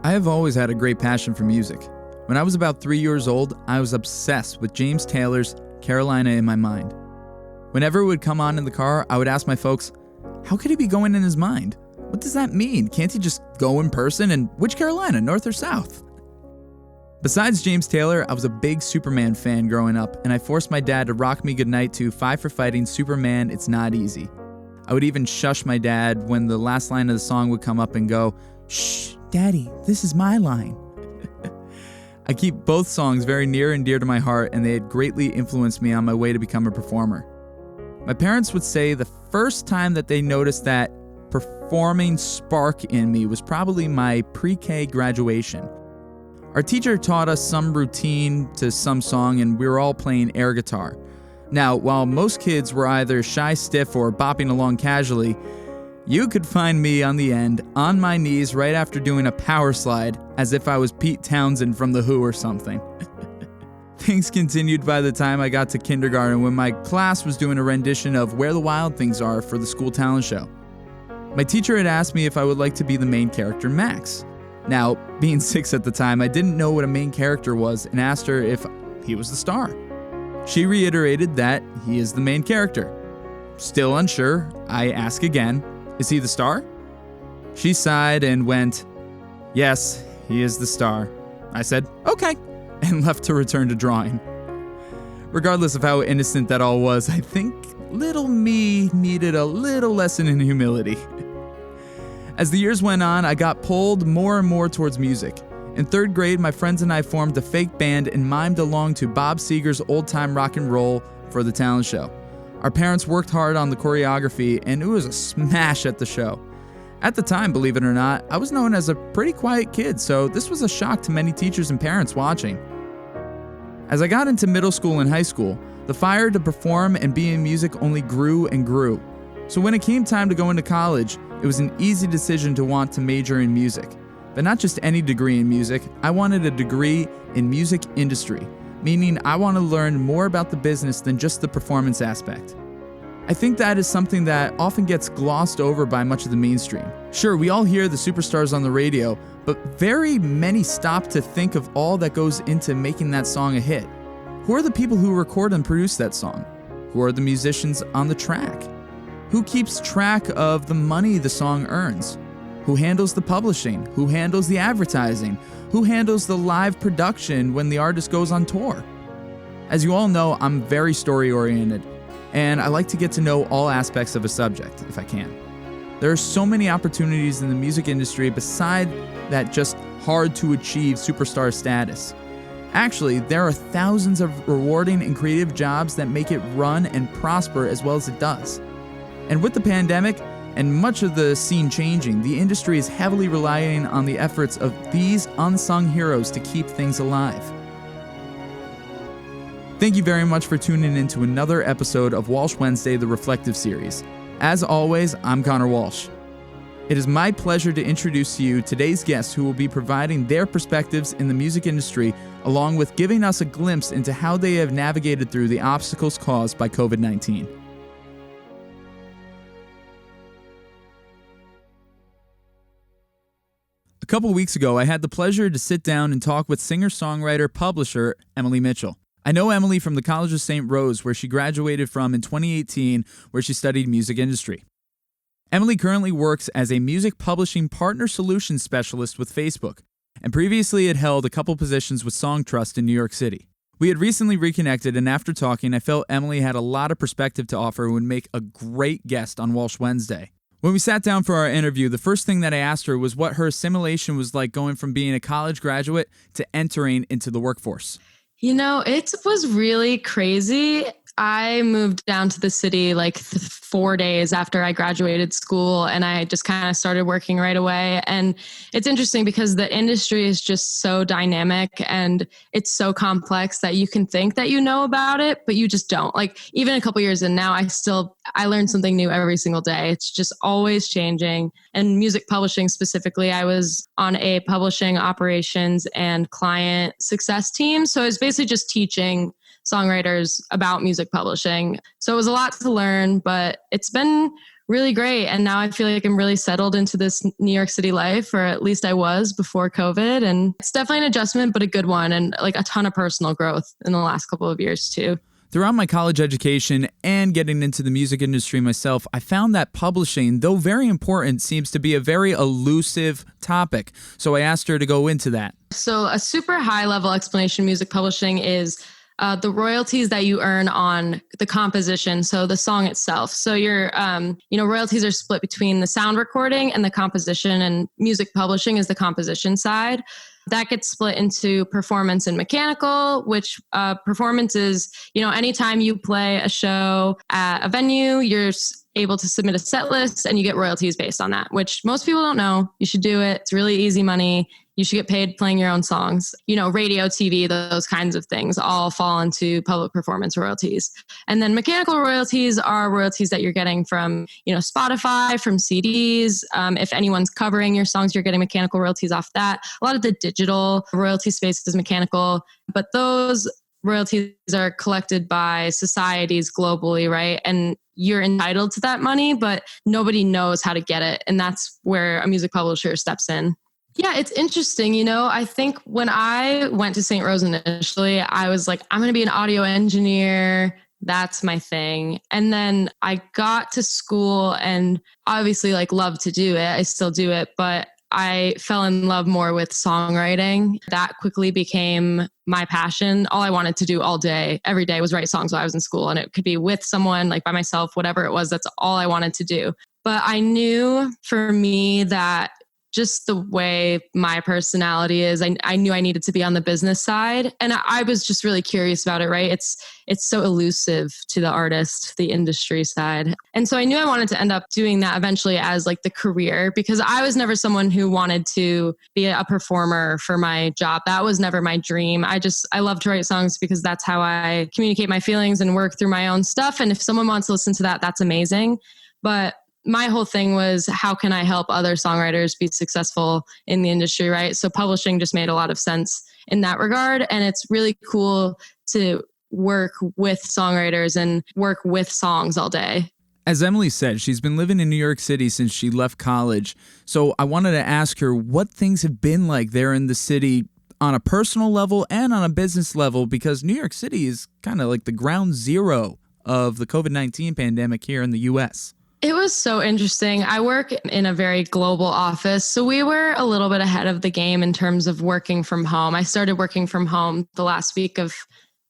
I have always had a great passion for music. When I was about 3 years old, I was obsessed with James Taylor's Carolina in My Mind. Whenever it would come on in the car, I would ask my folks, how could he be going in his mind? What does that mean? Can't he just go in person? And which Carolina, north or south? Besides James Taylor, I was a big Superman fan growing up, and I forced my dad to rock me goodnight to Five for Fighting Superman, It's Not Easy. I would even shush my dad when the last line of the song would come up and go, "Shh, Daddy, this is my line." I keep both songs very near and dear to my heart, and they had greatly influenced me on my way to become a performer. My parents would say the first time that they noticed that performing spark in me was probably my pre-K graduation. Our teacher taught us some routine to some song, and we were all playing air guitar. Now, while most kids were either shy stiff or bopping along casually, you could find me on the end, on my knees right after doing a power slide, as if I was Pete Townsend from The Who or something. Things continued by the time I got to kindergarten when my class was doing a rendition of Where the Wild Things Are for the school talent show. My teacher had asked me if I would like to be the main character, Max. Now, being 6 at the time, I didn't know what a main character was and asked her if he was the star. She reiterated that he is the main character. Still unsure, I ask again, is he the star? She sighed and went, yes, he is the star. I said, okay, and left to return to drawing. Regardless of how innocent that all was, I think little me needed a little lesson in humility. As the years went on, I got pulled more and more towards music. In 3rd grade, my friends and I formed a fake band and mimed along to Bob Seger's old-time rock and roll for the talent show. Our parents worked hard on the choreography, and it was a smash at the show. At the time, believe it or not, I was known as a pretty quiet kid, so this was a shock to many teachers and parents watching. As I got into middle school and high school, the fire to perform and be in music only grew and grew. So when it came time to go into college, it was an easy decision to want to major in music. But not just any degree in music, I wanted a degree in music industry, meaning I want to learn more about the business than just the performance aspect. I think that is something that often gets glossed over by much of the mainstream. Sure, we all hear the superstars on the radio, but very many stop to think of all that goes into making that song a hit. Who are the people who record and produce that song? Who are the musicians on the track? Who keeps track of the money the song earns? Who handles the publishing? Who handles the advertising? Who handles the live production when the artist goes on tour? As you all know, I'm very story-oriented, and I like to get to know all aspects of a subject, if I can. There are so many opportunities in the music industry beside that just hard-to-achieve superstar status. Actually, there are thousands of rewarding and creative jobs that make it run and prosper as well as it does. And with the pandemic, and much of the scene changing, the industry is heavily relying on the efforts of these unsung heroes to keep things alive. Thank you very much for tuning in to another episode of Walsh Wednesday, the Reflective Series. As always, I'm Connor Walsh. It is my pleasure to introduce to you today's guests who will be providing their perspectives in the music industry, along with giving us a glimpse into how they have navigated through the obstacles caused by COVID-19. A couple weeks ago, I had the pleasure to sit down and talk with singer-songwriter, publisher Emily Mitchell. I know Emily from the College of St. Rose, where she graduated from in 2018, where she studied music industry. Emily currently works as a music publishing partner solutions specialist with Facebook, and previously had held a couple positions with Songtrust in New York City. We had recently reconnected, and after talking, I felt Emily had a lot of perspective to offer and would make a great guest on Walsh Wednesday. When we sat down for our interview, the first thing that I asked her was what her assimilation was like going from being a college graduate to entering into the workforce. You know, it was really crazy. I moved down to the city like 4 days after I graduated school, and I just kind of started working right away. And it's interesting because the industry is just so dynamic and it's so complex that you can think that you know about it, but you just don't. Like even a couple years in now, I learn something new every single day. It's just always changing. And music publishing specifically, I was on a publishing operations and client success team. So it's basically just teaching songwriters about music publishing. So it was a lot to learn, but it's been really great. And now I feel like I'm really settled into this New York City life, or at least I was before COVID. And it's definitely an adjustment, but a good one, and like a ton of personal growth in the last couple of years too. Throughout my college education and getting into the music industry myself, I found that publishing, though very important, seems to be a very elusive topic. So I asked her to go into that. So a super high level explanation, music publishing is the royalties that you earn on the composition, so the song itself. So your, royalties are split between the sound recording and the composition, and music publishing is the composition side. That gets split into performance and mechanical, which performance is, anytime you play a show at a venue, you're able to submit a set list and you get royalties based on that, which most people don't know. You should do it. It's really easy money. You should get paid playing your own songs. Radio, TV, those kinds of things all fall into public performance royalties. And then mechanical royalties are royalties that you're getting from, Spotify, from CDs. If anyone's covering your songs, you're getting mechanical royalties off that. A lot of the digital royalty space is mechanical, but those royalties are collected by societies globally, right? And you're entitled to that money, but nobody knows how to get it. And that's where a music publisher steps in. Yeah, it's interesting. I think when I went to St. Rose initially, I was like, I'm going to be an audio engineer. That's my thing. And then I got to school and obviously love to do it. I still do it, but I fell in love more with songwriting. That quickly became my passion. All I wanted to do all day, every day, was write songs while I was in school. And it could be with someone, by myself, whatever it was. That's all I wanted to do. But I knew for me that just the way my personality is, I knew I needed to be on the business side. And I was just really curious about it, right? It's so elusive to the artist, the industry side. And so I knew I wanted to end up doing that eventually as the career, because I was never someone who wanted to be a performer for my job. That was never my dream. I love to write songs because that's how I communicate my feelings and work through my own stuff. And if someone wants to listen to that, that's amazing. But my whole thing was, how can I help other songwriters be successful in the industry, right? So publishing just made a lot of sense in that regard. And it's really cool to work with songwriters and work with songs all day. As Emily said, she's been living in New York City since she left college. So I wanted to ask her what things have been like there in the city on a personal level and on a business level, because New York City is kind of like the ground zero of the COVID-19 pandemic here in the U.S. It was so interesting. I work in a very global office, so we were a little bit ahead of the game in terms of working from home. I started working from home the last week of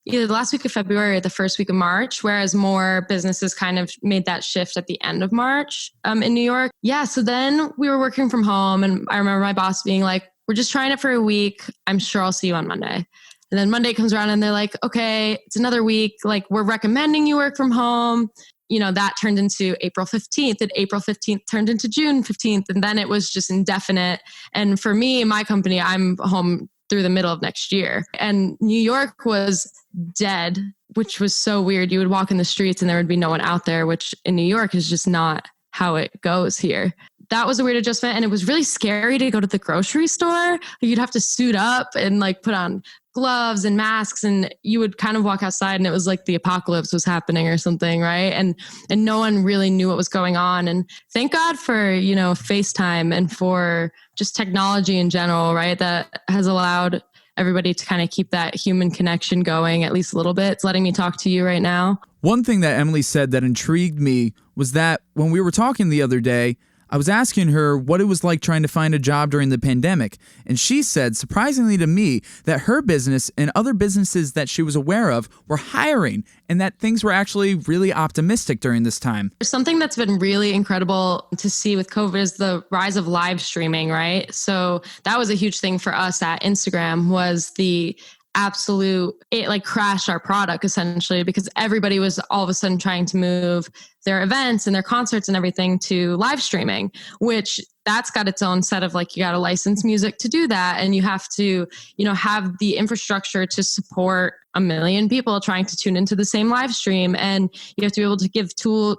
February or the first week of March, whereas more businesses kind of made that shift at the end of March in New York. Yeah, so then we were working from home, and I remember my boss being like, "We're just trying it for a week. I'm sure I'll see you on Monday." And then Monday comes around and they're like, "Okay, it's another week. We're recommending you work from home." That turned into April 15th, and April 15th turned into June 15th. And then it was just indefinite. And for me, my company, I'm home through the middle of next year. And New York was dead, which was so weird. You would walk in the streets and there would be no one out there, which in New York is just not how it goes here. That was a weird adjustment. And it was really scary to go to the grocery store. You'd have to suit up and put on gloves and masks, and you would kind of walk outside and it was like the apocalypse was happening or something, right? And no one really knew what was going on. And thank God for, FaceTime and for just technology in general, right? That has allowed everybody to kind of keep that human connection going at least a little bit. It's letting me talk to you right now. One thing that Emily said that intrigued me was that when we were talking the other day, I was asking her what it was like trying to find a job during the pandemic, and she said, surprisingly to me, that her business and other businesses that she was aware of were hiring, and that things were actually really optimistic during this time. Something that's been really incredible to see with COVID is the rise of live streaming, right? So that was a huge thing for us at Instagram, was the absolute, it crashed our product essentially, because everybody was all of a sudden trying to move their events and their concerts and everything to live streaming, which that's got its own set of you got to license music to do that. And you have to, have the infrastructure to support 1 million people trying to tune into the same live stream. And you have to be able to give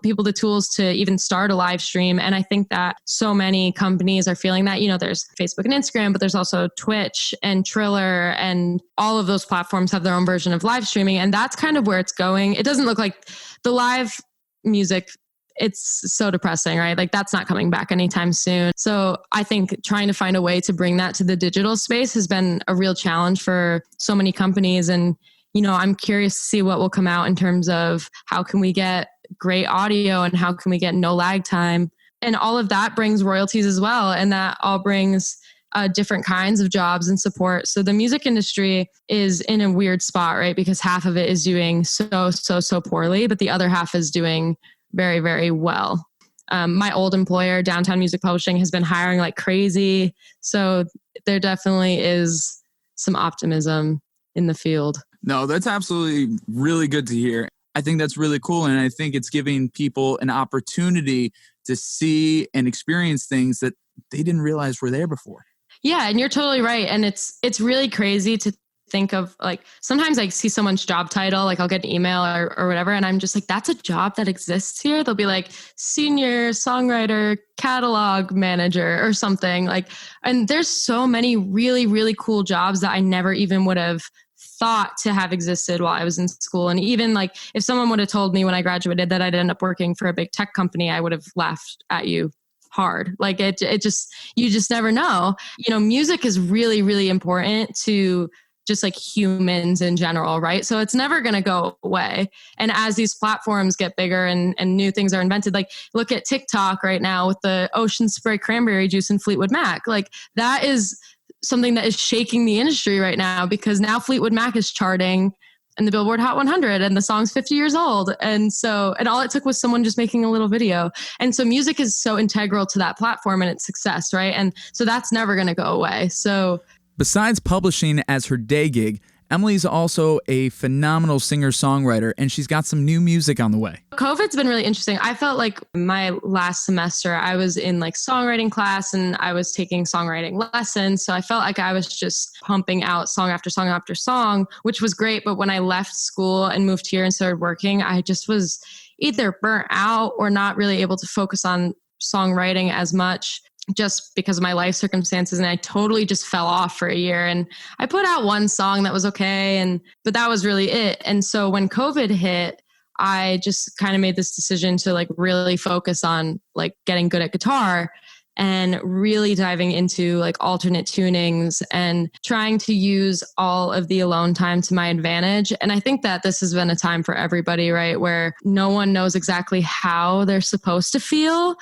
people the tools to even start a live stream. And I think that so many companies are feeling that, there's Facebook and Instagram, but there's also Twitch and Triller, and all of those platforms have their own version of live streaming. And that's kind of where it's going. It doesn't look like the live music it's so depressing, right? Like that's not coming back anytime soon. So I think trying to find a way to bring that to the digital space has been a real challenge for so many companies. And, I'm curious to see what will come out in terms of how can we get great audio and how can we get no lag time. And all of that brings royalties as well. And that all brings different kinds of jobs and support. So the music industry is in a weird spot, right? Because half of it is doing so poorly, but the other half is doing very, very well. My old employer, Downtown Music Publishing, has been hiring like crazy. So there definitely is some optimism in the field. No, that's absolutely really good to hear. I think that's really cool. And I think it's giving people an opportunity to see and experience things that they didn't realize were there before. Yeah, and you're totally right. And it's really crazy to think of, like, sometimes I see someone's job title, like I'll get an email or whatever, and I'm just like, that's a job that exists here. They'll be like senior songwriter, catalog manager or something like, and there's so many really, really cool jobs that I never even would have thought to have existed while I was in school. And even like if someone would have told me when I graduated that I'd end up working for a big tech company, I would have laughed at you hard. Like it just, you just never know. Music is really, really important to just like humans in general, right? So it's never going to go away. And as these platforms get bigger and new things are invented, like look at TikTok right now with the ocean spray cranberry juice and Fleetwood Mac. Like that is something that is shaking the industry right now, because now Fleetwood Mac is charting in the Billboard Hot 100 and the song's 50 years old. And all it took was someone just making a little video. And so music is so integral to that platform and its success, right? And so that's never going to go away. So besides publishing as her day gig, Emily's also a phenomenal singer-songwriter, and she's got some new music on the way. COVID's been really interesting. I felt like my last semester, I was in like songwriting class and I was taking songwriting lessons. So I felt like I was just pumping out song after song after song, which was great. But when I left school and moved here and started working, I just was either burnt out or not really able to focus on songwriting as much, just because of my life circumstances. And I totally just fell off for a year. And I put out one song that was okay. But that was really it. And so when COVID hit, I just kind of made this decision to like really focus on like getting good at guitar and really diving into like alternate tunings and trying to use all of the alone time to my advantage. And I think that this has been a time for everybody, right? Where no one knows exactly how they're supposed to feel.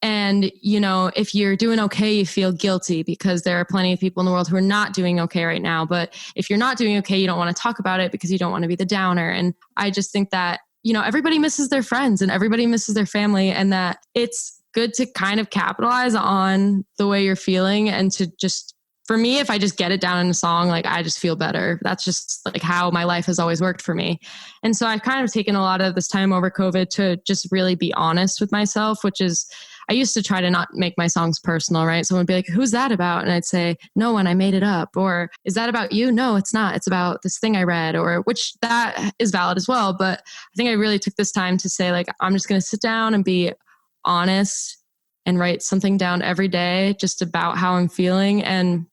And, if you're doing okay, you feel guilty because there are plenty of people in the world who are not doing okay right now. But if you're not doing okay, you don't want to talk about it because you don't want to be the downer. And I just think that, everybody misses their friends and everybody misses their family, and that it's good to kind of capitalize on the way you're feeling and to just, for me, if I just get it down in a song, like I just feel better. That's just like how my life has always worked for me. And so I've kind of taken a lot of this time over COVID to just really be honest with myself, which is, I used to try to not make my songs personal, right? Someone would be like, who's that about? And I'd say, no one, I made it up. Or is that about you? No, it's not. It's about this thing I read, or which that is valid as well. But I think I really took this time to say, like, I'm just going to sit down and be honest and write something down every day just about how I'm feeling. And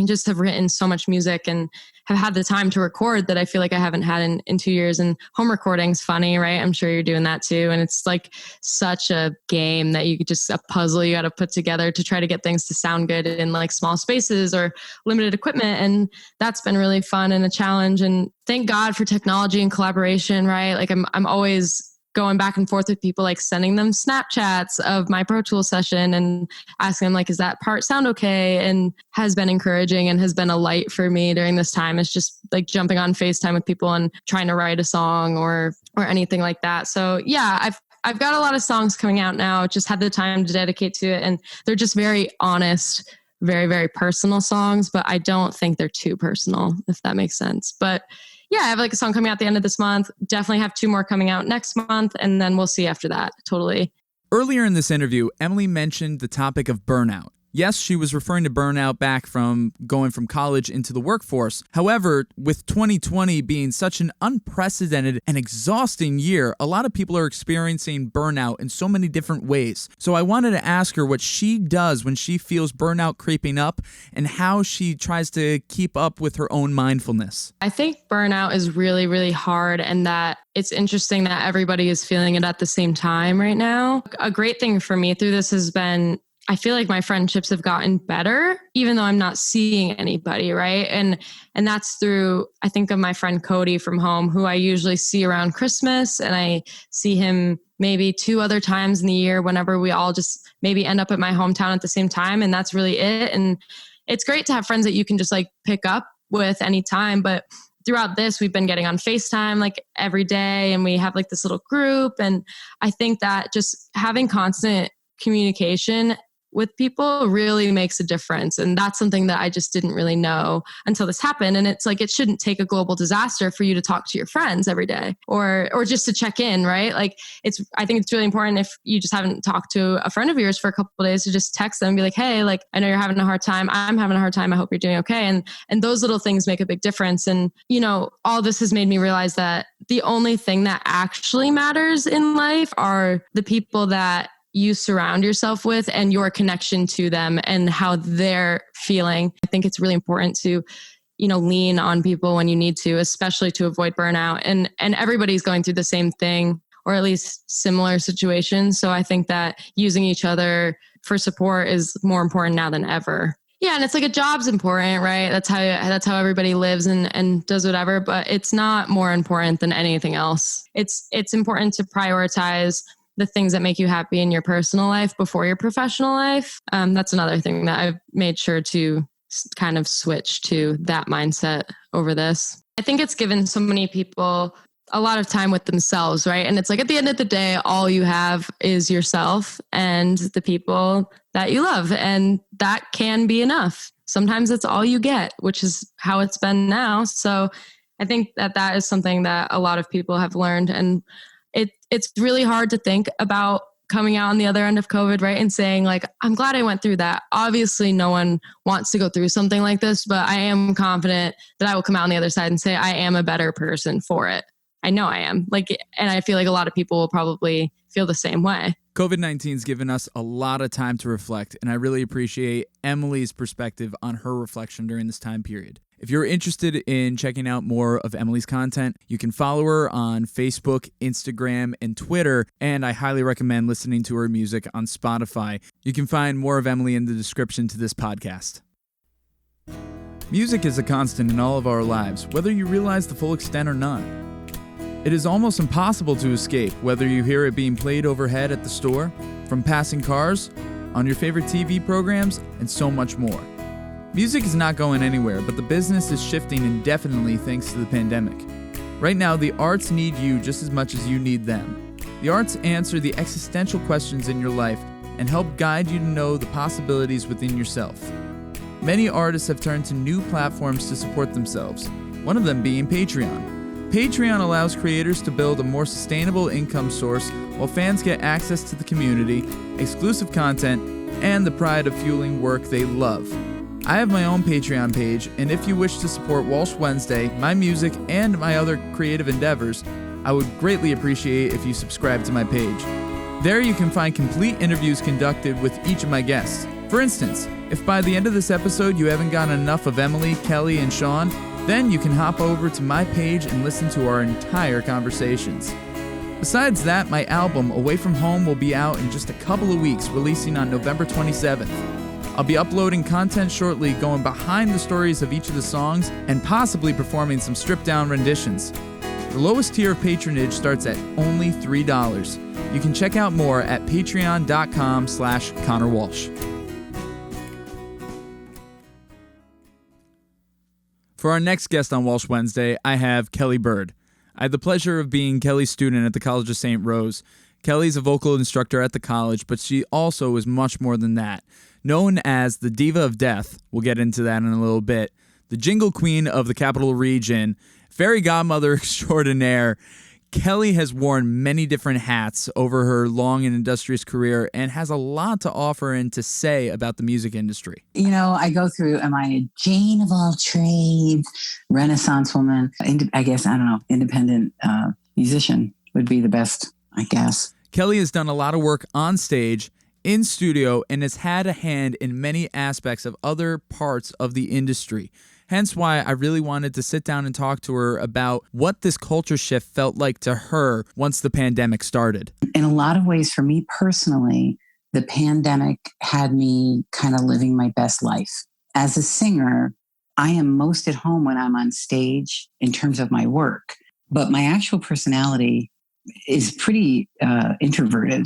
just have written so much music and have had the time to record that I feel like I haven't had in 2 years. And home recording's funny, right? I'm sure you're doing that too. And it's like such a game that a puzzle you got to put together to try to get things to sound good in like small spaces or limited equipment. And that's been really fun and a challenge. And thank God for technology and collaboration, right? Like I'm always going back and forth with people, like sending them Snapchats of my Pro Tools session and asking them, like, is that part sound okay? And has been encouraging and has been a light for me during this time. It's just like jumping on FaceTime with people and trying to write a song or anything like that. So yeah, I've got a lot of songs coming out now, just had the time to dedicate to it. And they're just very honest, very, very personal songs, but I don't think they're too personal, if that makes sense. But yeah, I have like a song coming out at the end of this month. Definitely have 2 more coming out next month. And then we'll see after that. Totally. Earlier in this interview, Emily mentioned the topic of burnout. Yes, she was referring to burnout back from going from college into the workforce. However, with 2020 being such an unprecedented and exhausting year, a lot of people are experiencing burnout in so many different ways. So I wanted to ask her what she does when she feels burnout creeping up and how she tries to keep up with her own mindfulness. I think burnout is really, really hard, and that it's interesting that everybody is feeling it at the same time right now. A great thing for me through this has been, I feel like my friendships have gotten better, even though I'm not seeing anybody, right? And that's through, I think of my friend Cody from home, who I usually see around Christmas, and I see him maybe 2 other times in the year whenever we all just maybe end up at my hometown at the same time. And that's really it. And it's great to have friends that you can just like pick up with anytime. But throughout this, we've been getting on FaceTime like every day, and we have like this little group. And I think that just having constant communication with people really makes a difference. And that's something that I just didn't really know until this happened. And it's like, it shouldn't take a global disaster for you to talk to your friends every day or just to check in, right? Like I think it's really important if you just haven't talked to a friend of yours for a couple of days to just text them and be like, hey, like, I know you're having a hard time. I'm having a hard time. I hope you're doing okay. And those little things make a big difference. And, you know, all this has made me realize that the only thing that actually matters in life are the people that you surround yourself with and your connection to them and how they're feeling. I think it's really important to, you know, lean on people when you need to, especially to avoid burnout. And everybody's going through the same thing, or at least similar situations. So I think that using each other for support is more important now than ever. Yeah, and it's like a job's important, right? That's how everybody lives and does whatever, but it's not more important than anything else. It's important to prioritize the things that make you happy in your personal life before your professional life. That's another thing that I've made sure to kind of switch to that mindset over this. I think it's given so many people a lot of time with themselves, right? And it's like at the end of the day, all you have is yourself and the people that you love. And that can be enough. Sometimes it's all you get, which is how it's been now. So I think that is something that a lot of people have learned. And it's really hard to think about coming out on the other end of COVID, right? And saying like, I'm glad I went through that. Obviously, no one wants to go through something like this, but I am confident that I will come out on the other side and say, I am a better person for it. I know I am. And I feel like a lot of people will probably feel the same way. COVID-19 has given us a lot of time to reflect, and I really appreciate Emily's perspective on her reflection during this time period. If you're interested in checking out more of Emily's content, you can follow her on Facebook, Instagram, and Twitter, and I highly recommend listening to her music on Spotify. You can find more of Emily in the description to this podcast. Music is a constant in all of our lives, whether you realize the full extent or not. It is almost impossible to escape, whether you hear it being played overhead at the store, from passing cars, on your favorite TV programs, and so much more. Music is not going anywhere, but the business is shifting indefinitely thanks to the pandemic. Right now, the arts need you just as much as you need them. The arts answer the existential questions in your life and help guide you to know the possibilities within yourself. Many artists have turned to new platforms to support themselves, one of them being Patreon. Patreon allows creators to build a more sustainable income source while fans get access to the community, exclusive content, and the pride of fueling work they love. I have my own Patreon page, and if you wish to support Walsh Wednesday, my music, and my other creative endeavors, I would greatly appreciate if you subscribe to my page. There you can find complete interviews conducted with each of my guests. For instance, if by the end of this episode you haven't gotten enough of Emily, Kelly, and Sean, then you can hop over to my page and listen to our entire conversations. Besides that, my album, Away From Home, will be out in just a couple of weeks, releasing on November 27th. I'll be uploading content shortly going behind the stories of each of the songs and possibly performing some stripped-down renditions. The lowest tier of patronage starts at only $3. You can check out more at patreon.com/Connor Walsh. For our next guest on Walsh Wednesday, I have Kelly Bird. I had the pleasure of being Kelly's student at the College of St. Rose. Kelly's a vocal instructor at the college, but she also is much more than that. Known as the Diva of Death, we'll get into that in a little bit, the Jingle Queen of the Capital Region, Fairy Godmother extraordinaire, Kelly has worn many different hats over her long and industrious career and has a lot to offer and to say about the music industry. I go through, am I a Jane of all trades, Renaissance woman? I guess, I don't know, independent musician would be the best, I guess. Kelly has done a lot of work on stage, in studio, and has had a hand in many aspects of other parts of the industry. Hence why I really wanted to sit down and talk to her about what this culture shift felt like to her once the pandemic started. In a lot of ways, for me personally, the pandemic had me kind of living my best life. As a singer, I am most at home when I'm on stage in terms of my work, but my actual personality is pretty introverted.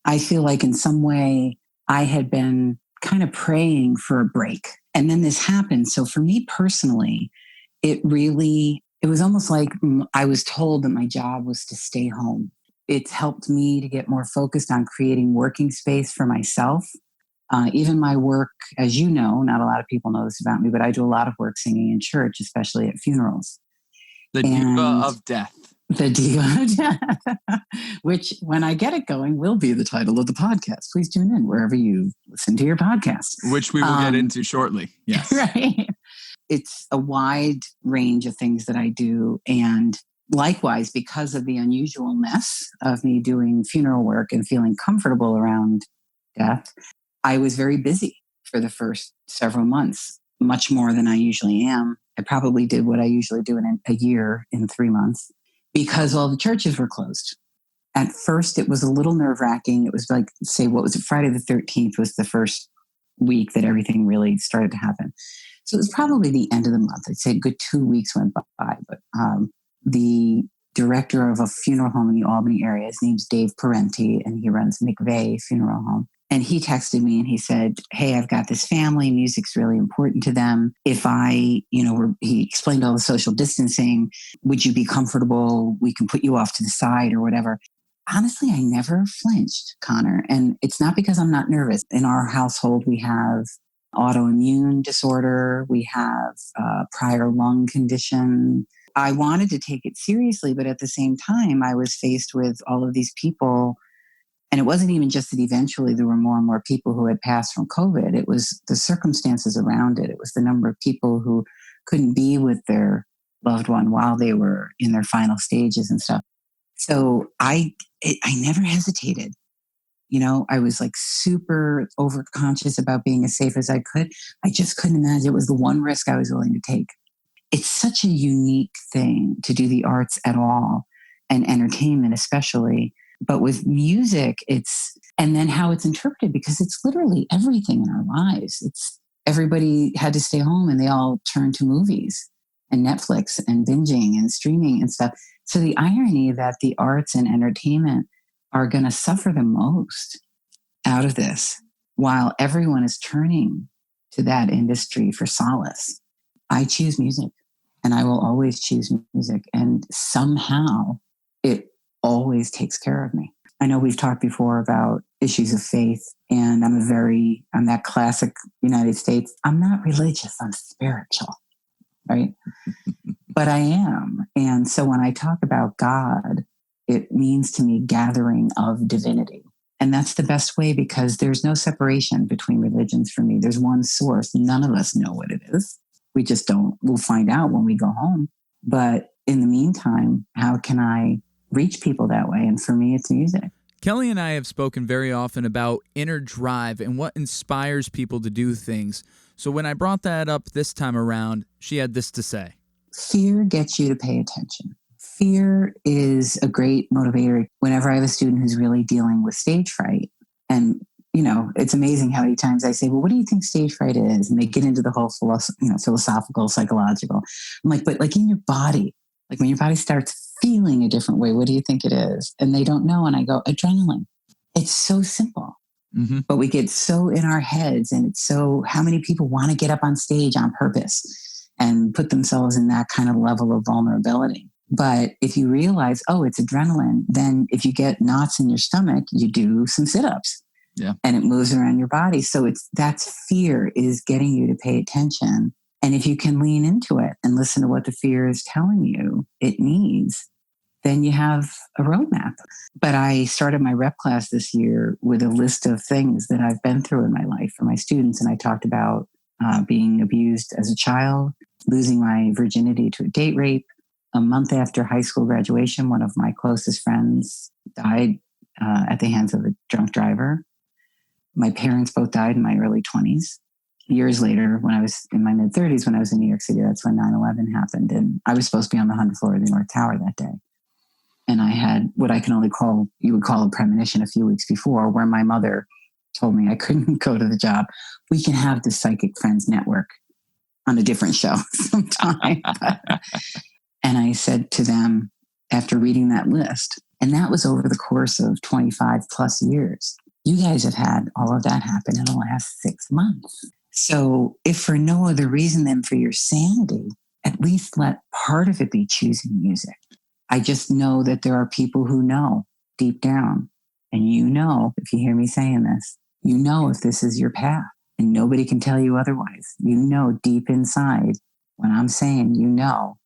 I feel like in some way I had been kind of praying for a break. And then this happened. So for me personally, it was almost like I was told that my job was to stay home. It's helped me to get more focused on creating working space for myself. Even my work, as you know, not a lot of people know this about me, but I do a lot of work singing in church, especially at funerals. The diva of death. The diva of death, which when I get it going will be the title of the podcast. Please tune in wherever you listen to your podcast. Which we will get into shortly. Yes. Right. It's a wide range of things that I do. And likewise, because of the unusualness of me doing funeral work and feeling comfortable around death, I was very busy for the first several months, much more than I usually am. I probably did what I usually do in a year in 3 months because all the churches were closed. At first, it was a little nerve-wracking. It was like, say, what was it? Friday the 13th was the first week that everything really started to happen. So it was probably the end of the month. I'd say a good 2 weeks went by. But the director of a funeral home in the Albany area, his name's Dave Parenti, and he runs McVeigh Funeral Home. And he texted me and he said, hey, I've got this family. Music's really important to them. If he explained all the social distancing. Would you be comfortable? We can put you off to the side or whatever. Honestly, I never flinched, Connor. And it's not because I'm not nervous. In our household, we have autoimmune disorder. We have prior lung condition. I wanted to take it seriously, but at the same time, I was faced with all of these people. And it wasn't even just that eventually there were more and more people who had passed from COVID. It was the circumstances around it. It was the number of people who couldn't be with their loved one while they were in their final stages and stuff. So I never hesitated. I was like super overconscious about being as safe as I could. I just couldn't imagine. It was the one risk I was willing to take. It's such a unique thing to do the arts at all, and entertainment especially. But with music, and then how it's interpreted, because it's literally everything in our lives. Everybody had to stay home and they all turned to movies and Netflix and binging and streaming and stuff. So the irony that the arts and entertainment are going to suffer the most out of this, while everyone is turning to that industry for solace. I choose music, and I will always choose music. And somehow it always takes care of me. I know we've talked before about issues of faith, and I'm that classic United States. I'm not religious, I'm spiritual, right? But I am. And so when I talk about God, it means to me gathering of divinity. And that's the best way, because there's no separation between religions for me. There's one source. None of us know what it is. We just don't. We'll find out when we go home. But in the meantime, how can I reach people that way? And for me, it's music. Kelly and I have spoken very often about inner drive and what inspires people to do things. So when I brought that up this time around, she had this to say. Fear gets you to pay attention. Fear is a great motivator. Whenever I have a student who's really dealing with stage fright, and it's amazing how many times I say, well, what do you think stage fright is? And they get into the whole philosophical, psychological. I'm like, but like in your body, like when your body starts feeling a different way, what do you think it is? And they don't know. And I go, adrenaline. It's so simple. Mm-hmm. But we get so in our heads, and it's so, how many people want to get up on stage on purpose and put themselves in that kind of level of vulnerability? But if you realize, oh, it's adrenaline, then if you get knots in your stomach, you do some sit-ups. Yeah. And it moves around your body. So that's fear is getting you to pay attention. And if you can lean into it and listen to what the fear is telling you it needs, then you have a roadmap. But I started my rep class this year with a list of things that I've been through in my life for my students. And I talked about being abused as a child, losing my virginity to a date rape. A month after high school graduation, one of my closest friends died at the hands of a drunk driver. My parents both died in my early 20s. Years later, when I was in my mid-30s, when I was in New York City, that's when 9/11 happened. And I was supposed to be on the 100th floor of the North Tower that day. And I had what I can only call, you would call a premonition a few weeks before, where my mother told me I couldn't go to the job. We can have the Psychic Friends Network on a different show sometime. And I said to them, after reading that list, and that was over the course of 25 plus years, you guys have had all of that happen in the last 6 months. So if for no other reason than for your sanity, at least let part of it be choosing music. I just know that there are people who know deep down, and you know, if you hear me saying this, you know if this is your path, and nobody can tell you otherwise. You know deep inside, when I'm saying you know,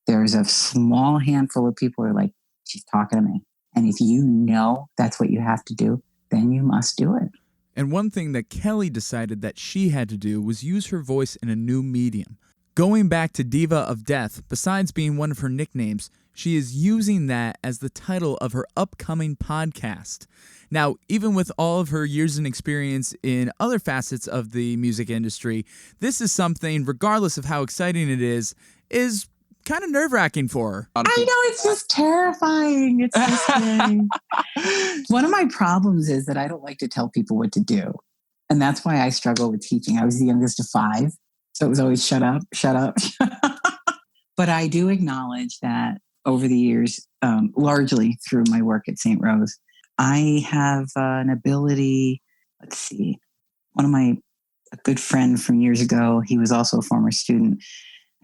there's a small handful of people who are like, she's talking to me. And if you know that's what you have to do, then you must do it. And one thing that Kelly decided that she had to do was use her voice in a new medium. Going back to Diva of Death, besides being one of her nicknames, she is using that as the title of her upcoming podcast. Now, even with all of her years and experience in other facets of the music industry, this is something, regardless of how exciting it is kind of nerve-wracking for her. I know, it's just terrifying. It's so scary. One of my problems is that I don't like to tell people what to do. And that's why I struggle with teaching. I was the youngest of 5. So it was always shut up, shut up. But I do acknowledge that over the years, largely through my work at St. Rose, I have an ability, let's see, a good friend from years ago, he was also a former student.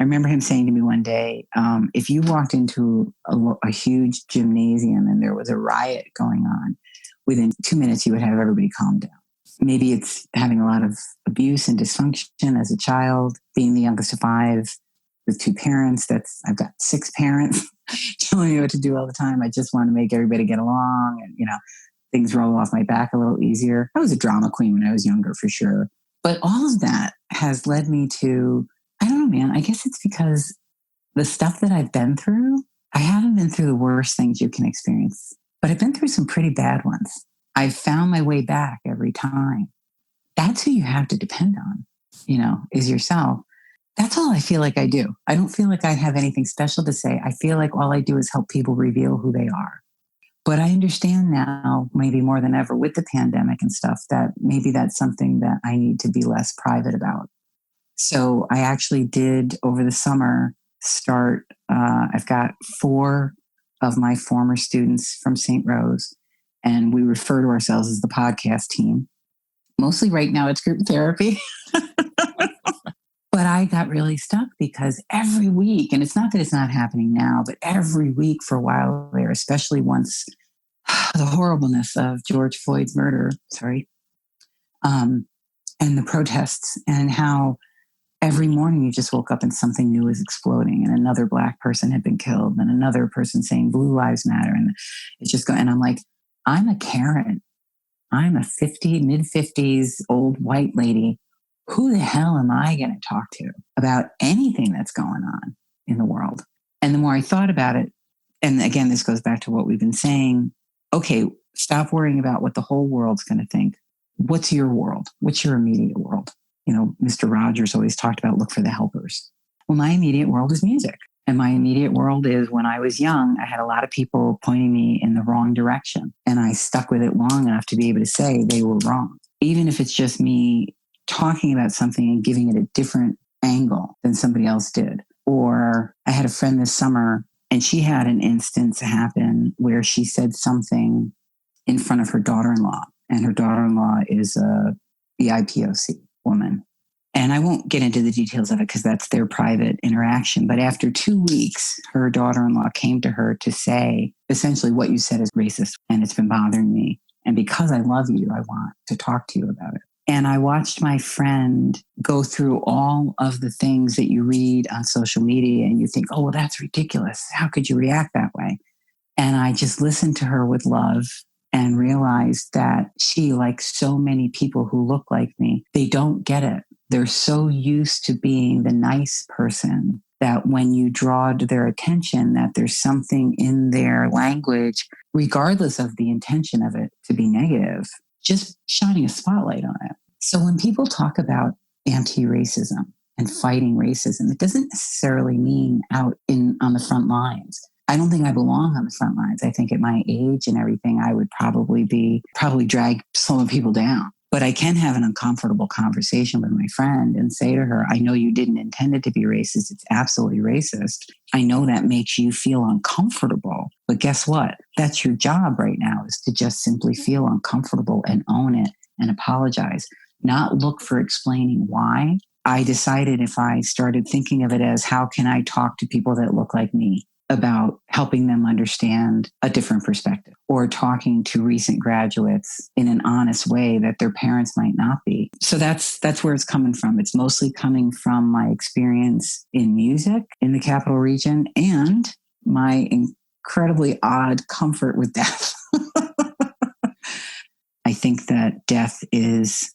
I remember him saying to me one day, if you walked into a huge gymnasium and there was a riot going on, within 2 minutes, you would have everybody calm down. Maybe it's having a lot of abuse and dysfunction as a child, being the youngest of 5 with 2 parents. I've got 6 parents telling me what to do all the time. I just want to make everybody get along and, things roll off my back a little easier. I was a drama queen when I was younger, for sure. But all of that has led me to, I don't know, man, I guess it's because the stuff that I've been through, I haven't been through the worst things you can experience, but I've been through some pretty bad ones. I've found my way back every time. That's who you have to depend on, is yourself. That's all I feel like I do. I don't feel like I have anything special to say. I feel like all I do is help people reveal who they are. But I understand now, maybe more than ever with the pandemic and stuff, that maybe that's something that I need to be less private about. So I actually did over the summer start, I've got 4 of my former students from St. Rose, and we refer to ourselves as the podcast team. Mostly right now it's group therapy. But I got really stuck because every week, and it's not that it's not happening now, but every week for a while there, especially once the horribleness of George Floyd's murder, and the protests, and how every morning you just woke up and something new was exploding, and another Black person had been killed, and another person saying Blue Lives Matter, and it's just going. And I'm like, I'm a Karen. I'm a mid-50s old white lady. Who the hell am I going to talk to about anything that's going on in the world? And the more I thought about it, and again, this goes back to what we've been saying. Okay, stop worrying about what the whole world's going to think. What's your world? What's your immediate world? Mr. Rogers always talked about look for the helpers. Well, my immediate world is music. And my immediate world is when I was young, I had a lot of people pointing me in the wrong direction. And I stuck with it long enough to be able to say they were wrong. Even if it's just me talking about something and giving it a different angle than somebody else did. Or I had a friend this summer and she had an instance happen where she said something in front of her daughter-in-law. And her daughter-in-law is a BIPOC woman. And I won't get into the details of it because that's their private interaction. But after 2 weeks, her daughter-in-law came to her to say, essentially, what you said is racist and it's been bothering me. And because I love you, I want to talk to you about it. And I watched my friend go through all of the things that you read on social media and you think, oh, well, that's ridiculous. How could you react that way? And I just listened to her with love and realized that she, like so many people who look like me, they don't get it. They're so used to being the nice person that when you draw to their attention that there's something in their language, regardless of the intention of it to be negative, just shining a spotlight on it. So when people talk about anti-racism and fighting racism, it doesn't necessarily mean out on the front lines. I don't think I belong on the front lines. I think at my age and everything, I would probably drag some people down. But I can have an uncomfortable conversation with my friend and say to her, I know you didn't intend it to be racist. It's absolutely racist. I know that makes you feel uncomfortable. But guess what? That's your job right now, is to just simply feel uncomfortable and own it and apologize, not look for explaining why. I decided if I started thinking of it as how can I talk to people that look like me about helping them understand a different perspective, or talking to recent graduates in an honest way that their parents might not be. So that's where it's coming from. It's mostly coming from my experience in music in the Capital Region and my incredibly odd comfort with death. I think that death is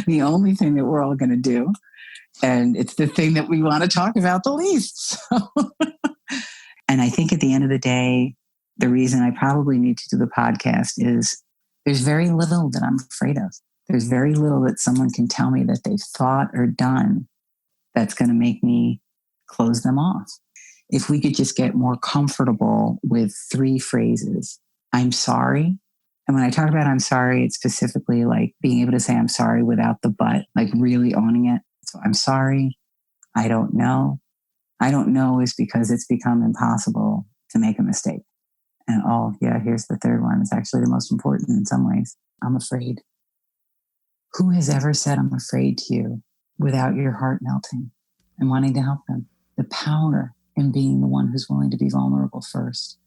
the only thing that we're all going to do. And it's the thing that we want to talk about the least. So. And I think at the end of the day, the reason I probably need to do the podcast is there's very little that I'm afraid of. There's very little that someone can tell me that they've thought or done that's going to make me close them off. If we could just get more comfortable with 3 phrases, I'm sorry. And when I talk about I'm sorry, it's specifically like being able to say I'm sorry without the but, like really owning it. So I'm sorry. I don't know. I don't know is because it's become impossible to make a mistake. And here's the third one. It's actually the most important in some ways. I'm afraid. Who has ever said I'm afraid to you without your heart melting and wanting to help them? The power in being the one who's willing to be vulnerable first.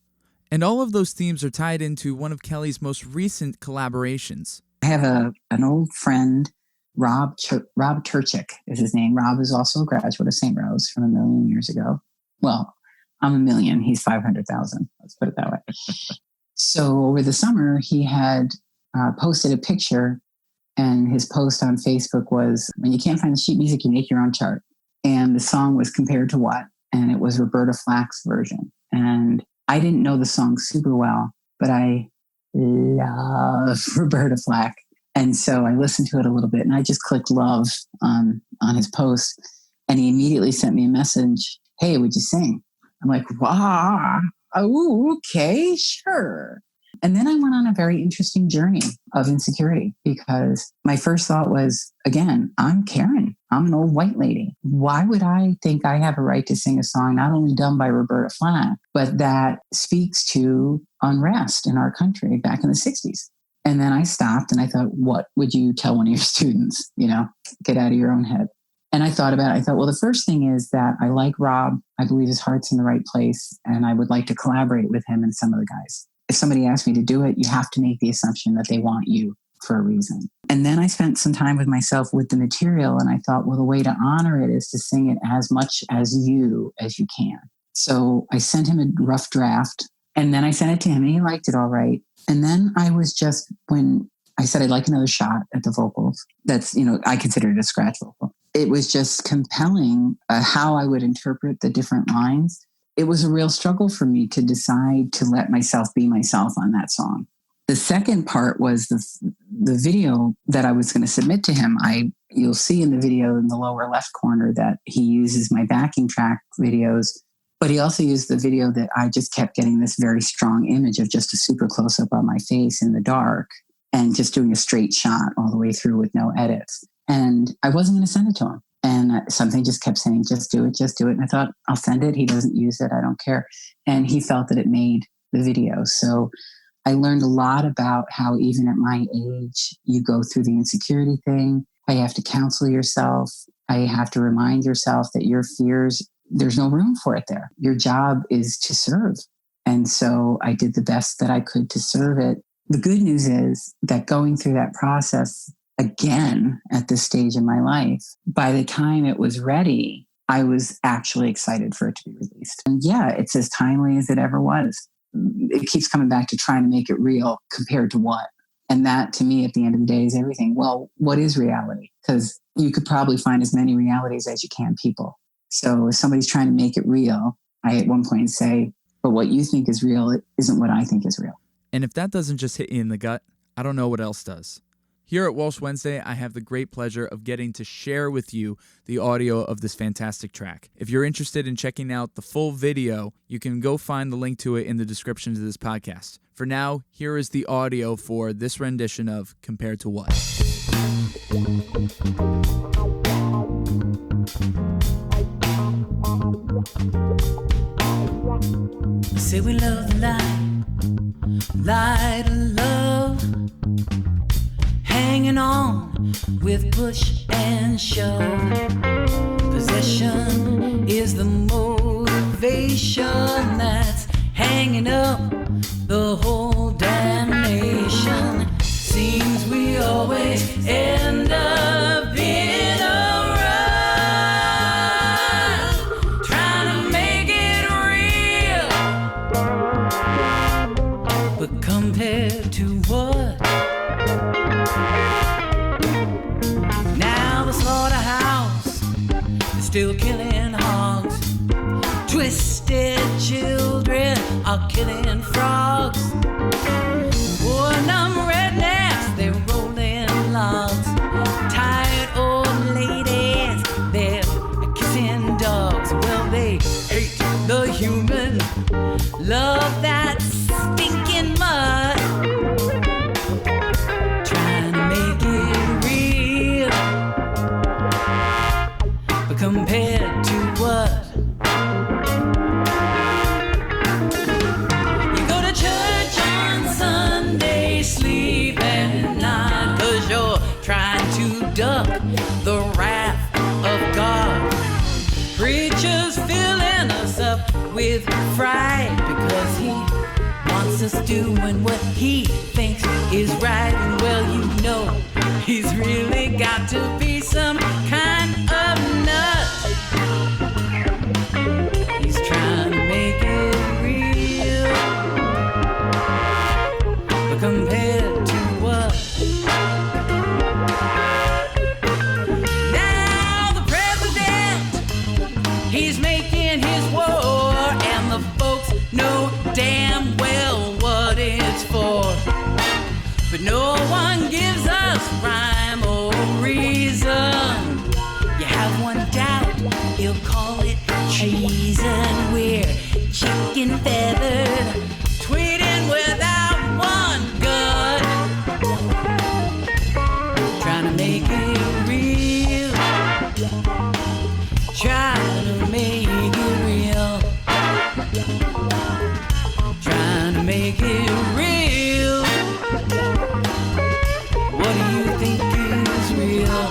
And all of those themes are tied into one of Kelly's most recent collaborations. I have an old friend, Rob Turchik is his name. Rob is also a graduate of St. Rose from 1,000,000 years ago. Well, I'm 1,000,000. He's 500,000. Let's put it that way. So over the summer, he had posted a picture, and his post on Facebook was, when you can't find the sheet music, you make your own chart. And the song was Compared to What? And it was Roberta Flack's version. And I didn't know the song super well, but I love Roberta Flack. And so I listened to it a little bit, and I just clicked love on his post, and he immediately sent me a message. Hey, would you sing? I'm like, wow, oh, okay, sure. And then I went on a very interesting journey of insecurity, because my first thought was, again, I'm Karen. I'm an old white lady. Why would I think I have a right to sing a song not only done by Roberta Flack, but that speaks to unrest in our country back in the 60s? And then I stopped and I thought, what would you tell one of your students? Get out of your own head. And I thought, well, the first thing is that I like Rob. I believe his heart's in the right place, and I would like to collaborate with him and some of the guys. If somebody asks me to do it, you have to make the assumption that they want you for a reason. And then I spent some time with myself with the material, and I thought, well, the way to honor it is to sing it as much as you can. So I sent him a rough draft, and then I sent it to him, and he liked it all right. And then I was just, when I said I'd like another shot at the vocals, that's, I consider it a scratch vocal. It was just compelling how I would interpret the different lines. It was a real struggle for me to decide to let myself be myself on that song. The second part was the video that I was going to submit to him. You'll see in the video in the lower left corner that he uses my backing track videos, but he also used the video that I just kept getting this very strong image of just a super close up on my face in the dark and just doing a straight shot all the way through with no edits. And I wasn't going to send it to him. And something just kept saying, just do it. And I thought, I'll send it. He doesn't use it. I don't care. And he felt that it made the video. So I learned a lot about how even at my age, you go through the insecurity thing. How you have to counsel yourself. How you have to remind yourself that your fears, there's no room for it there. Your job is to serve. And so I did the best that I could to serve it. The good news is that going through that process again at this stage in my life, by the time it was ready, I was actually excited for it to be released. And yeah, it's as timely as it ever was. It keeps coming back to trying to make it real compared to what? And that, to me, at the end of the day, is everything. Well, what is reality? Because you could probably find as many realities as you can people. So if somebody's trying to make it real, I at one point say, but what you think is real isn't what I think is real. And if that doesn't just hit you in the gut, I don't know what else does. Here at Walsh Wednesday, I have the great pleasure of getting to share with you the audio of this fantastic track. If you're interested in checking out the full video, you can go find the link to it in the description to this podcast. For now, here is the audio for this rendition of Compared to What. Say we love the light of love, hanging on with push and shove. Possession is the motivation that's hanging up the whole damn nation. Seems we always end up in a rush, trying to make it real. But compared to what? Now the slaughterhouse is still killing hogs. Twisted children are killing frogs. Poor numb rednecks, they're rolling logs. Tired old ladies, they're kissing dogs. Well, they hate the human, love that stinking mud. Trying to make it real, but compared to what? Sleep at night, 'cause you're trying to duck the wrath of God. Preacher's filling us up with fright because he wants us doing what he thinks is right. And well, you know, he's really got to be some kind of nut. He's trying to make it real, but compared to what? Now the president, he's making his war, and the folks know damn well what it's for. But no one gives us rhyme or reason. You have one doubt, he'll call it treason. We're chicken feathered, tweeting without one gut, trying to make it real, trying to make it real, trying to make it real. What do you think is real?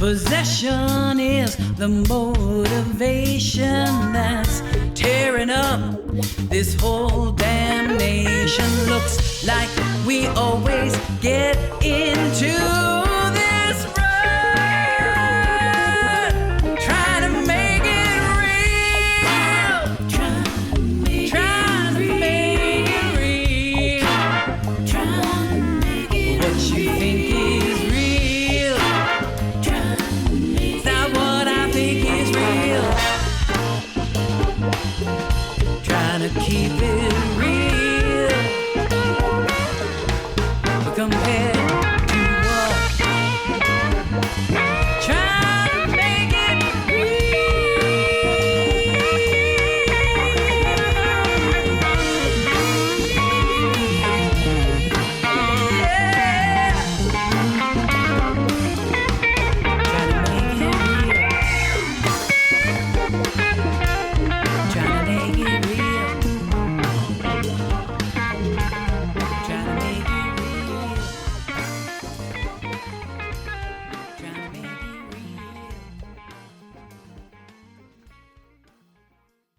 Possession is the motivation that's tearing up this whole damn nation. Looks like we always get into this rut, trying to make it real, trying to make it real, what you think is real, it's not what I think is real, trying to keep it real, but compared to what, trying to make it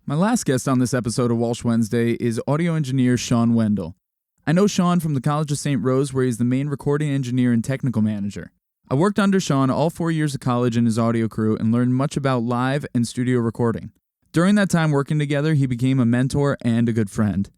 My last guest on this episode of Walsh Wednesday is audio engineer Sean Wendell. I know Sean from the College of St. Rose, where he's the main recording engineer and technical manager. I worked under Sean all 4 years of college in his audio crew and learned much about live and studio recording. During that time working together, he became a mentor and a good friend.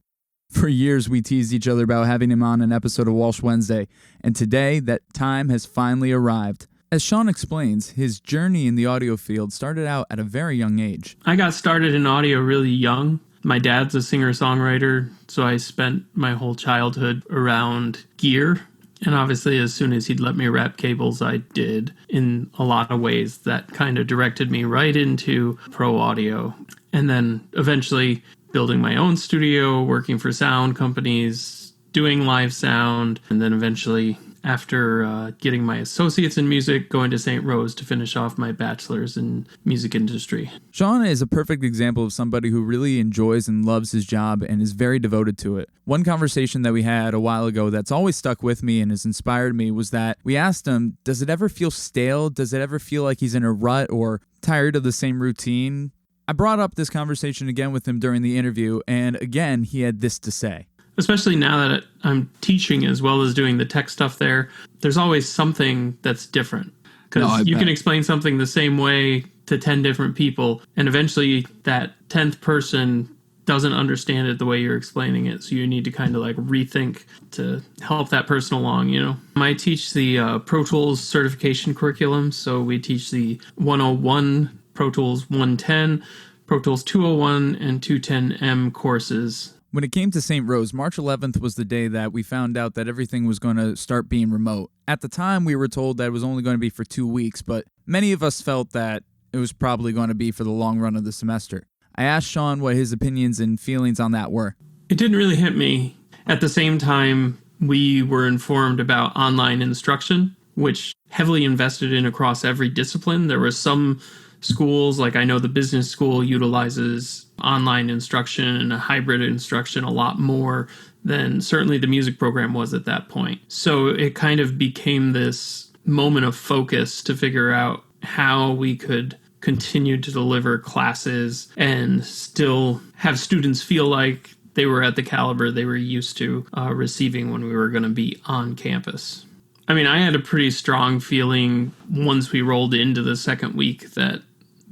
For years, we teased each other about having him on an episode of Walsh Wednesday, and today, that time has finally arrived. As Sean explains, his journey in the audio field started out at a very young age. I got started in audio really young. My dad's a singer-songwriter, so I spent my whole childhood around gear. And obviously, as soon as he'd let me wrap cables, I did in a lot of ways that kind of directed me right into pro audio. And then eventually building my own studio, working for sound companies, doing live sound, and then eventually, after getting my associates in music, going to St. Rose to finish off my bachelor's in music industry. Sean is a perfect example of somebody who really enjoys and loves his job and is very devoted to it. One conversation that we had a while ago that's always stuck with me and has inspired me was that we asked him, does it ever feel stale? Does it ever feel like he's in a rut or tired of the same routine? I brought up this conversation again with him during the interview, and again, he had this to say. Especially now that I'm teaching as well as doing the tech stuff there, there's always something that's different. Because you can explain something the same way to 10 different people, and eventually that 10th person doesn't understand it the way you're explaining it. So you need to kind of like rethink to help that person along, you know. I teach the Pro Tools certification curriculum. So we teach the 101, Pro Tools 110, Pro Tools 201, and 210M courses. When it came to St. Rose, March 11th was the day that we found out that everything was going to start being remote. At the time, we were told that it was only going to be for 2 weeks, but many of us felt that it was probably going to be for the long run of the semester. I asked Sean what his opinions and feelings on that were. It didn't really hit me. At the same time, we were informed about online instruction, which heavily invested in across every discipline. There were some schools, like I know the business school utilizes online instruction and a hybrid instruction a lot more than certainly the music program was at that point. So it kind of became this moment of focus to figure out how we could continue to deliver classes and still have students feel like they were at the caliber they were used to receiving when we were going to be on campus. I mean, I had a pretty strong feeling once we rolled into the second week that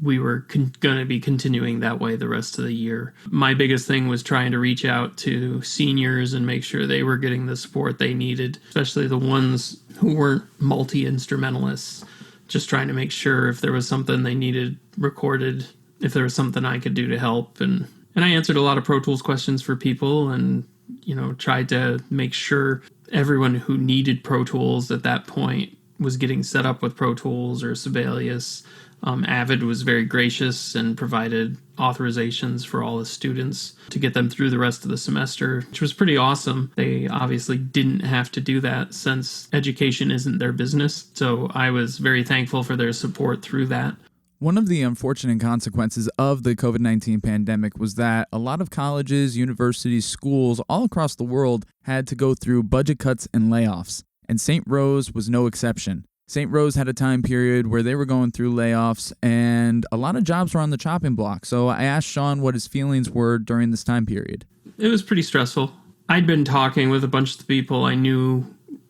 we were going to be continuing that way the rest of the year. My biggest thing was trying to reach out to seniors and make sure they were getting the support they needed, especially the ones who weren't multi-instrumentalists, just trying to make sure if there was something they needed recorded, if there was something I could do to help. And I answered a lot of Pro Tools questions for people and, you know, tried to make sure everyone who needed Pro Tools at that point was getting set up with Pro Tools or Sibelius. Avid was very gracious and provided authorizations for all the students to get them through the rest of the semester, which was pretty awesome. They obviously didn't have to do that since education isn't their business. So I was very thankful for their support through that. One of the unfortunate consequences of the COVID-19 pandemic was that a lot of colleges, universities, schools all across the world had to go through budget cuts and layoffs, and St. Rose was no exception. St. Rose had a time period where they were going through layoffs and a lot of jobs were on the chopping block. So I asked Sean what his feelings were during this time period. It was pretty stressful. I'd been talking with a bunch of the people I knew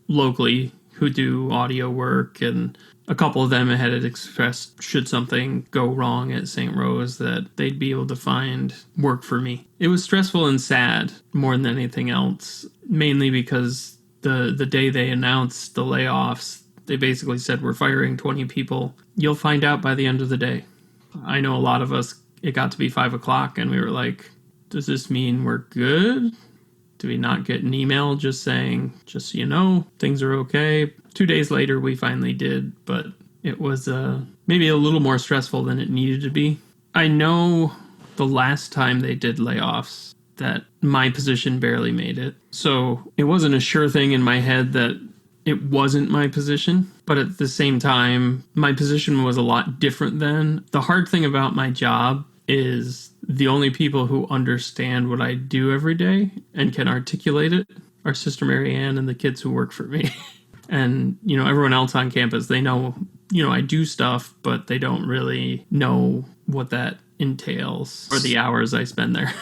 locally who do audio work, and a couple of them had expressed should something go wrong at St. Rose that they'd be able to find work for me. It was stressful and sad more than anything else, mainly because the day they announced the layoffs, they basically said, we're firing 20 people. You'll find out by the end of the day. I know a lot of us, it got to be 5 o'clock and we were like, does this mean we're good? Do we not get an email just saying, just so you know, things are okay? 2 days later, we finally did, but it was maybe a little more stressful than it needed to be. I know the last time they did layoffs that my position barely made it. So it wasn't a sure thing in my head that it wasn't my position. But at the same time, my position was a lot different then. The hard thing about my job is the only people who understand what I do every day and can articulate it are Sister Mary Ann and the kids who work for me. And, everyone else on campus, they know, I do stuff, but they don't really know what that entails or the hours I spend there.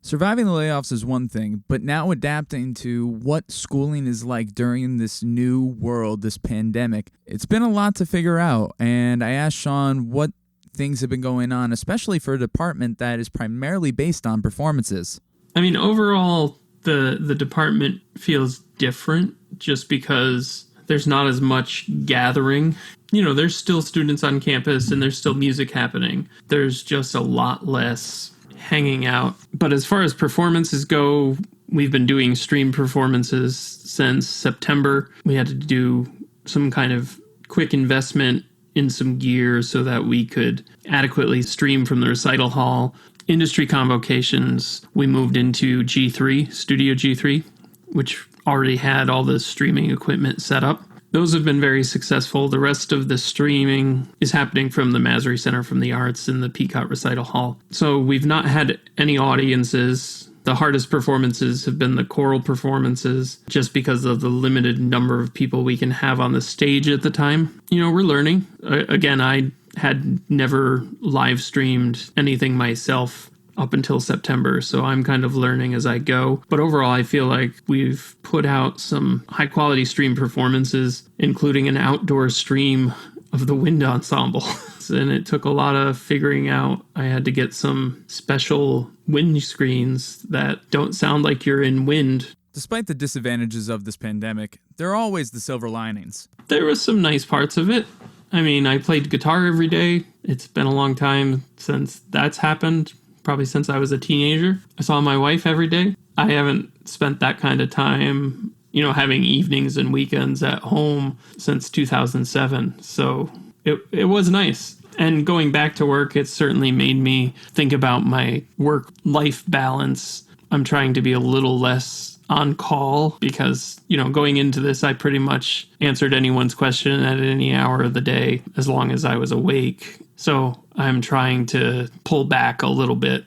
Surviving the layoffs is one thing, but now adapting to what schooling is like during this new world, this pandemic, it's been a lot to figure out. And I asked Sean what things have been going on, especially for a department that is primarily based on performances. I mean, overall, the department feels different just because there's not as much gathering. There's still students on campus and there's still music happening. There's just a lot less hanging out. But as far as performances go, we've been doing stream performances since September. We had to do some kind of quick investment in some gear so that we could adequately stream from the recital hall. Industry convocations, we moved into G3, Studio G3, which already had all the streaming equipment set up. Those have been very successful. The rest of the streaming is happening from the Masry Center from the Arts in the Peacock Recital Hall. So we've not had any audiences. The hardest performances have been the choral performances, just because of the limited number of people we can have on the stage at the time. We're learning. Again, I had never live streamed anything myself up until September, so I'm kind of learning as I go. But overall, I feel like we've put out some high-quality stream performances, including an outdoor stream of the wind ensemble. And it took a lot of figuring out. I had to get some special wind screens that don't sound like you're in wind. Despite the disadvantages of this pandemic, there are always the silver linings. There were some nice parts of it. I mean, I played guitar every day. It's been a long time since that's happened, probably since I was a teenager. I saw my wife every day. I haven't spent that kind of time, having evenings and weekends at home since 2007. So it was nice. And going back to work, it certainly made me think about my work-life balance. I'm trying to be a little less on call because, going into this, I pretty much answered anyone's question at any hour of the day as long as I was awake. So I'm trying to pull back a little bit.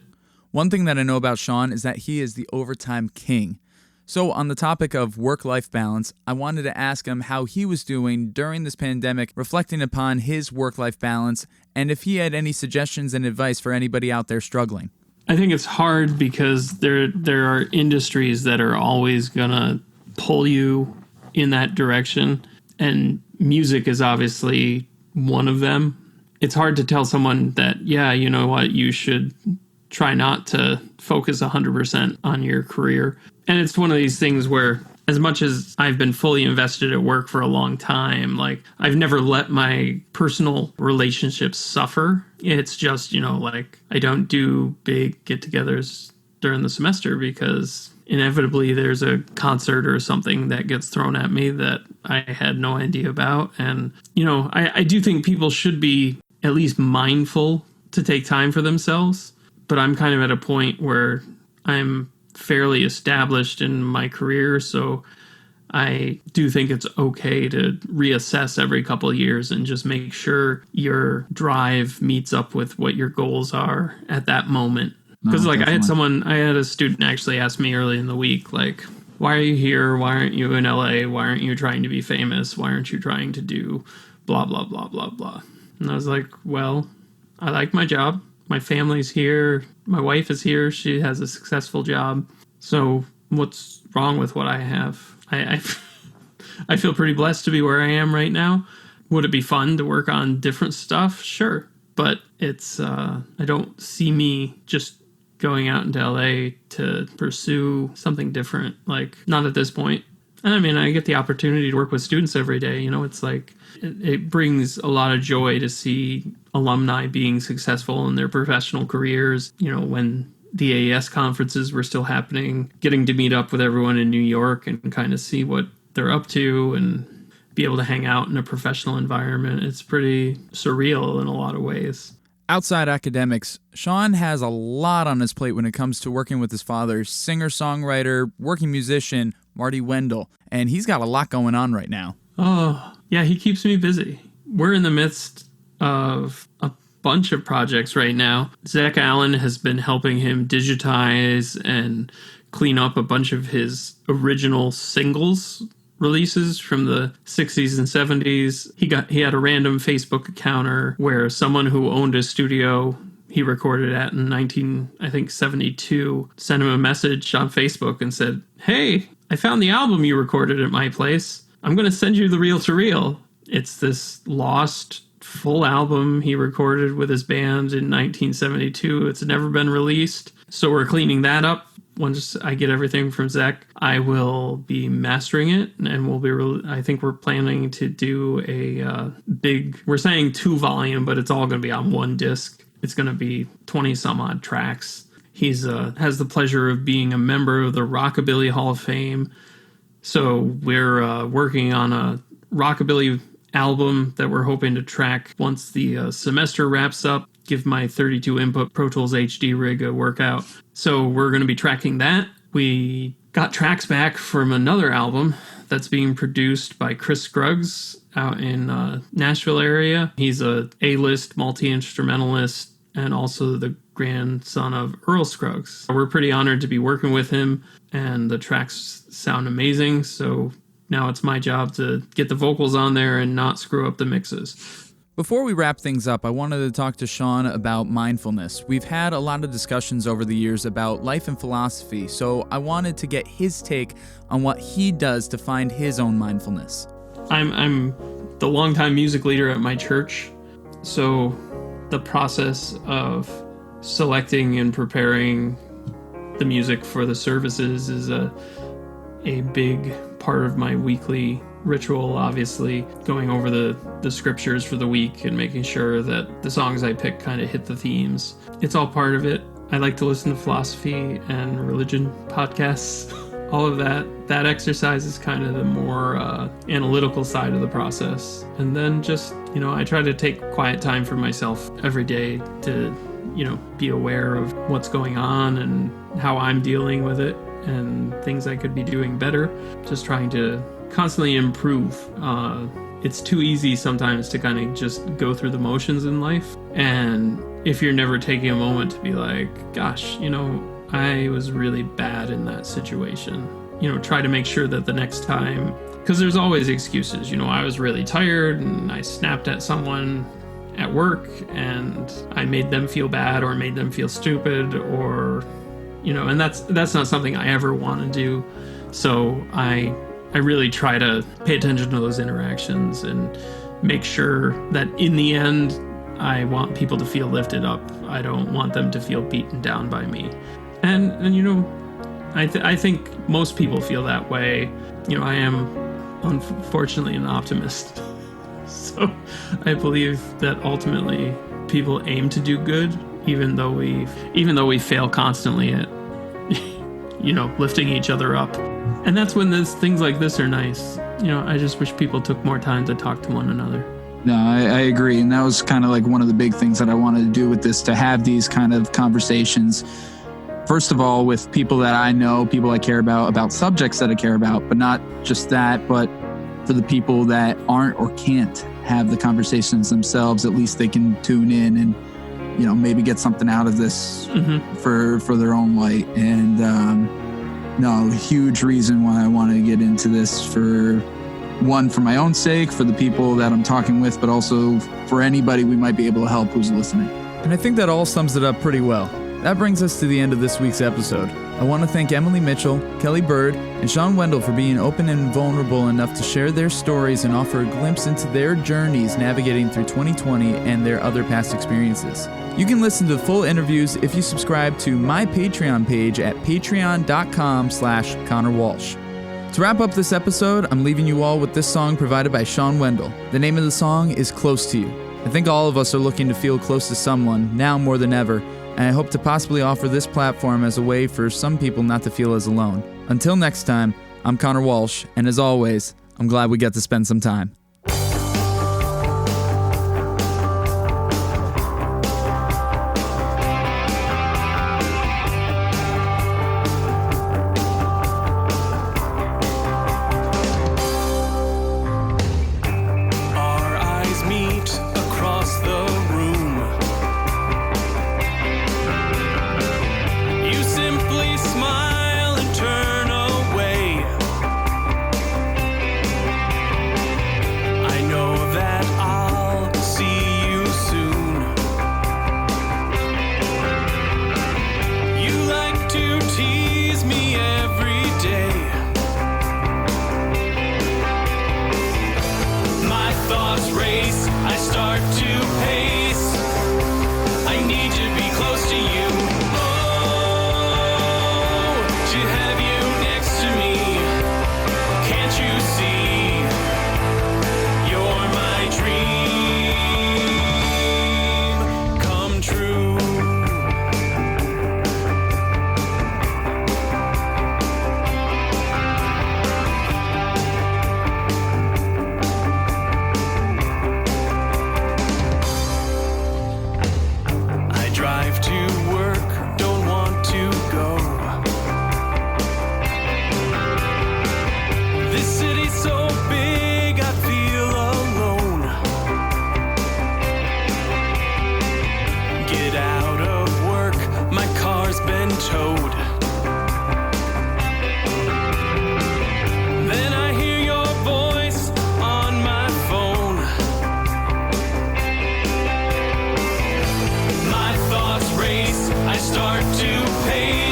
One thing that I know about Sean is that he is the overtime king. So on the topic of work-life balance, I wanted to ask him how he was doing during this pandemic, reflecting upon his work-life balance, and if he had any suggestions and advice for anybody out there struggling. I think it's hard because there are industries that are always going to pull you in that direction, and music is obviously one of them. It's hard to tell someone that, you know what, you should try not to focus 100% on your career. And it's one of these things where, as much as I've been fully invested at work for a long time, I've never let my personal relationships suffer. It's just, I don't do big get-togethers during the semester because inevitably there's a concert or something that gets thrown at me that I had no idea about. And, I do think people should be at least mindful to take time for themselves. But I'm kind of at a point where I'm fairly established in my career, so I do think it's okay to reassess every couple of years and just make sure your drive meets up with what your goals are at that moment. Because I had a student actually ask me early in the week, why are you here? Why aren't you in LA? Why aren't you trying to be famous? Why aren't you trying to do blah, blah, blah, blah, blah? And I was like, well, I like my job. My family's here. My wife is here. She has a successful job. So what's wrong with what I have? I feel pretty blessed to be where I am right now. Would it be fun to work on different stuff? Sure. But it's, I don't see me just going out into LA to pursue something different. Like, not at this point. And I mean, I get the opportunity to work with students every day. You know, it's like, it brings a lot of joy to see alumni being successful in their professional careers. You know, when the AES conferences were still happening, getting to meet up with everyone in New York and kind of see what they're up to and be able to hang out in a professional environment. It's pretty surreal in a lot of ways. Outside academics, Sean has a lot on his plate when it comes to working with his father, singer-songwriter, working musician, Marty Wendell, and he's got a lot going on right now. Oh, yeah, he keeps me busy. We're in the midst of a bunch of projects right now. Zach Allen has been helping him digitize and clean up a bunch of his original singles releases from the 60s and 70s. He had a random Facebook encounter where someone who owned a studio he recorded at in 1972 sent him a message on Facebook and said, "Hey, I found the album you recorded at my place. I'm going to send you the reel to reel." It's this lost full album he recorded with his band in 1972. It's never been released. So we're cleaning that up. Once I get everything from Zach, I will be mastering it, and we'll be. I think we're planning to do a big. We're saying 2-volume, but it's all going to be on one disc. It's going to be 20 some odd tracks. He's has the pleasure of being a member of the Rockabilly Hall of Fame, so we're working on a Rockabilly album that we're hoping to track once the semester wraps up. Give my 32 input Pro Tools HD rig a workout. So we're going to be tracking that. We got tracks back from another album that's being produced by Chris Scruggs out in Nashville area. He's a A-list multi-instrumentalist and also the grandson of Earl Scruggs. We're pretty honored to be working with him, and the tracks sound amazing. So now it's my job to get the vocals on there and not screw up the mixes. Before we wrap things up, I wanted to talk to Sean about mindfulness. We've had a lot of discussions over the years about life and philosophy, so I wanted to get his take on what he does to find his own mindfulness. I'm the longtime music leader at my church, so the process of selecting and preparing the music for the services is a big part of my weekly ritual. Obviously, going over the scriptures for the week and making sure that the songs I pick kind of hit the themes. It's all part of it. I like to listen to philosophy and religion podcasts. All of that exercise is kind of the more analytical side of the process. And then just, I try to take quiet time for myself every day to, be aware of what's going on and how I'm dealing with it and things I could be doing better. Just trying to constantly improve. It's too easy sometimes to kind of just go through the motions in life. And if you're never taking a moment to be like, gosh, I was really bad in that situation. Try to make sure that the next time, because there's always excuses. I was really tired and I snapped at someone at work and I made them feel bad or made them feel stupid or, and that's not something I ever want to do. So I really try to pay attention to those interactions and make sure that in the end, I want people to feel lifted up. I don't want them to feel beaten down by me. And I think most people feel that way. I am unfortunately an optimist. So I believe that ultimately people aim to do good, even though we fail constantly at, lifting each other up. And that's when things like this are nice. I just wish people took more time to talk to one another. No, I agree. And that was kind of like one of the big things that I wanted to do with this, to have these kind of conversations. First of all, with people that I know, people I care about subjects that I care about, but not just that, but for the people that aren't or can't have the conversations themselves, at least they can tune in and, maybe get something out of this for their own light. And no, huge reason why I want to get into this, for my own sake, for the people that I'm talking with, but also for anybody we might be able to help who's listening. And I think that all sums it up pretty well. That brings us to the end of this week's episode. I want to thank Emily Mitchell, Kelly Bird, and Sean Wendell for being open and vulnerable enough to share their stories and offer a glimpse into their journeys navigating through 2020 and their other past experiences. You can listen to the full interviews if you subscribe to my Patreon page at patreon.com/Connor Walsh. To wrap up this episode, I'm leaving you all with this song provided by Sean Wendell. The name of the song is Close to You. I think all of us are looking to feel close to someone, now more than ever, and I hope to possibly offer this platform as a way for some people not to feel as alone. Until next time, I'm Connor Walsh, and as always, I'm glad we got to spend some time. I start to pace.